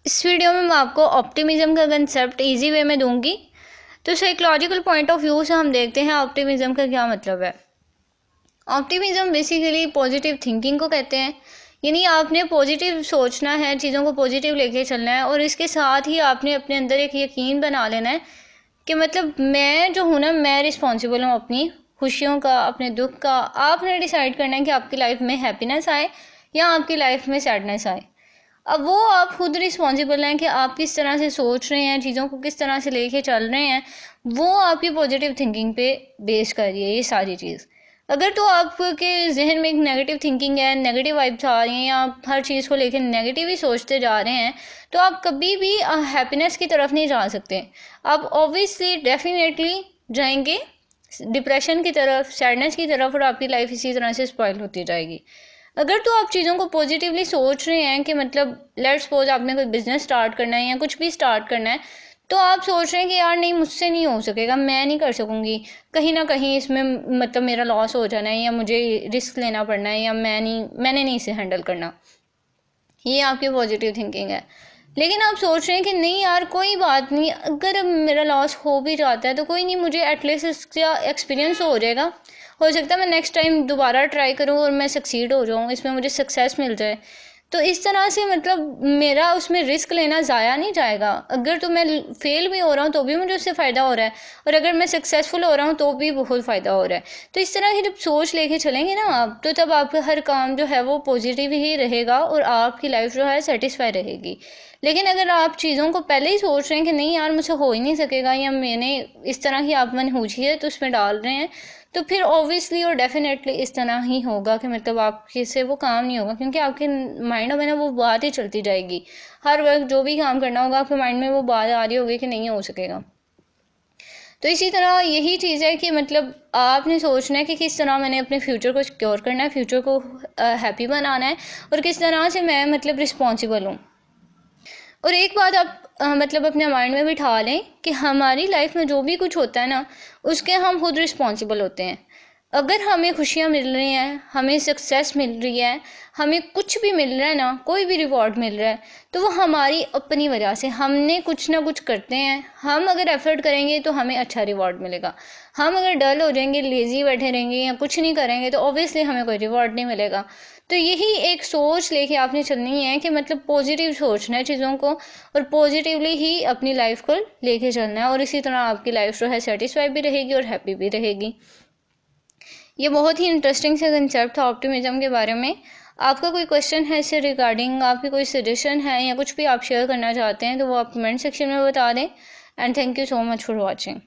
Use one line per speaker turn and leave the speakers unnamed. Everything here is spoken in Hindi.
इस वीडियो में मैं आपको ऑप्टिमिज्म का कंसेप्ट इजी वे में दूंगी। तो साइकोलॉजिकल पॉइंट ऑफ व्यू से हम देखते हैं ऑप्टिमिज्म का क्या मतलब है। ऑप्टिमिज्म बेसिकली पॉजिटिव थिंकिंग को कहते हैं, यानी आपने पॉजिटिव सोचना है, चीज़ों को पॉजिटिव लेके चलना है और इसके साथ ही आपने अपने अंदर एक यकीन बना लेना है कि मतलब मैं जो हूँ ना, मैं रिस्पॉन्सिबल हूँ अपनी खुशियों का, अपने दुख का। आपने डिसाइड करना है कि आपकी लाइफ में हैप्पीनेस आए या आपकी लाइफ में सैडनेस आए। अब वो आप खुद रिस्पॉन्सिबल हैं कि आप किस तरह से सोच रहे हैं, चीज़ों को किस तरह से लेके चल रहे हैं। वो आपकी पॉजिटिव थिंकिंग पे बेस कर रही है ये सारी चीज़। अगर तो आपके जहन में एक नेगेटिव थिंकिंग है, नेगेटिव वाइब्स आ रही हैं या आप हर चीज़ को लेकर नेगेटिव ही सोचते जा रहे हैं, तो आप कभी भी हैप्पीनेस की तरफ नहीं जा सकते। आप ऑब्वियसली डेफिनेटली जाएंगे डिप्रेशन की तरफ, सैडनेस की तरफ, और आपकी लाइफ इसी तरह से स्पॉइल होती जाएगी। अगर तो आप चीज़ों को पॉजिटिवली सोच रहे हैं कि मतलब लेट्स सपोज आपने कोई बिजनेस स्टार्ट करना है या कुछ भी स्टार्ट करना है, तो आप सोच रहे हैं कि यार नहीं, मुझसे नहीं हो सकेगा, मैं नहीं कर सकूँगी, कहीं ना कहीं इसमें मतलब मेरा लॉस हो जाना है या मुझे रिस्क लेना पड़ना है या मैंने नहीं इसे हैंडल करना। ये आपकी पॉजिटिव थिंकिंग है। लेकिन आप सोच रहे हैं कि नहीं यार, कोई बात नहीं, अगर मेरा लॉस हो भी जाता है तो कोई नहीं, मुझे एटलीस्ट इसका एक्सपीरियंस हो जाएगा, हो सकता है मैं नेक्स्ट टाइम दोबारा ट्राई करूँ और मैं सक्सीड हो जाऊँ, इसमें मुझे सक्सेस मिल जाए। तो इस तरह से मतलब मेरा उसमें रिस्क लेना ज़ाया नहीं जाएगा। अगर तो मैं फेल भी हो रहा हूँ तो भी मुझे उससे फ़ायदा हो रहा है, और अगर मैं सक्सेसफुल हो रहा हूँ तो भी बहुत फ़ायदा हो रहा है। तो इस तरह की जब सोच लेके चलेंगे ना आप, तो तब आपका हर काम जो है वो पॉजिटिव ही रहेगा और आपकी लाइफ जो है सेटिस्फाई रहेगी। लेकिन अगर आप चीज़ों को पहले ही सोच रहे हैं कि नहीं यार, मुझसे हो ही नहीं सकेगा, या मैंने इस तरह की आप मनहूसी है तो उसमें डाल रहे हैं, तो फिर ऑब्वियसली और डेफिनेटली इस तरह ही होगा कि मतलब आपके से वो काम नहीं होगा, क्योंकि आपके माइंड में ना वो बात ही चलती जाएगी। हर वक्त जो भी काम करना होगा आपके माइंड में वो बात आ रही होगी कि नहीं हो सकेगा। तो इसी तरह यही चीज़ है कि मतलब आपने सोचना है कि किस तरह मैंने अपने फ्यूचर को सिक्योर करना है, फ्यूचर को हैप्पी बनाना है, और किस तरह से मैं मतलब रिस्पॉन्सिबल हूँ। और एक बात आप मतलब अपने माइंड में बिठा लें कि हमारी लाइफ में जो भी कुछ होता है ना, उसके हम खुद रिस्पॉन्सिबल होते हैं। अगर हमें खुशियाँ मिल रही हैं, हमें सक्सेस मिल रही है, हमें कुछ भी मिल रहा है ना, कोई भी रिवॉर्ड मिल रहा है, तो वो हमारी अपनी वजह से, हमने कुछ ना कुछ करते हैं। हम अगर एफर्ट करेंगे तो हमें अच्छा रिवॉर्ड मिलेगा। हम अगर डल हो जाएंगे, लेज़ी बैठे रहेंगे या कुछ नहीं करेंगे, तो ऑब्वियसली हमें कोई रिवॉर्ड नहीं मिलेगा। तो यही एक सोच लेके आपने चलनी है कि मतलब पॉजिटिव सोचना है चीज़ों को, और पॉजिटिवली ही अपनी लाइफ को लेके चलना है, और इसी तरह आपकी लाइफ जो है सेटिस्फाई भी रहेगी और हैप्पी भी रहेगी। ये बहुत ही इंटरेस्टिंग सा कंसेप्ट था ऑप्टिमिज्म के बारे में। आपका कोई क्वेश्चन है इससे रिगार्डिंग, आपकी कोई सजेशन है या कुछ भी आप शेयर करना चाहते हैं, तो वो आप कमेंट सेक्शन में बता दें। And thank you so much for watching.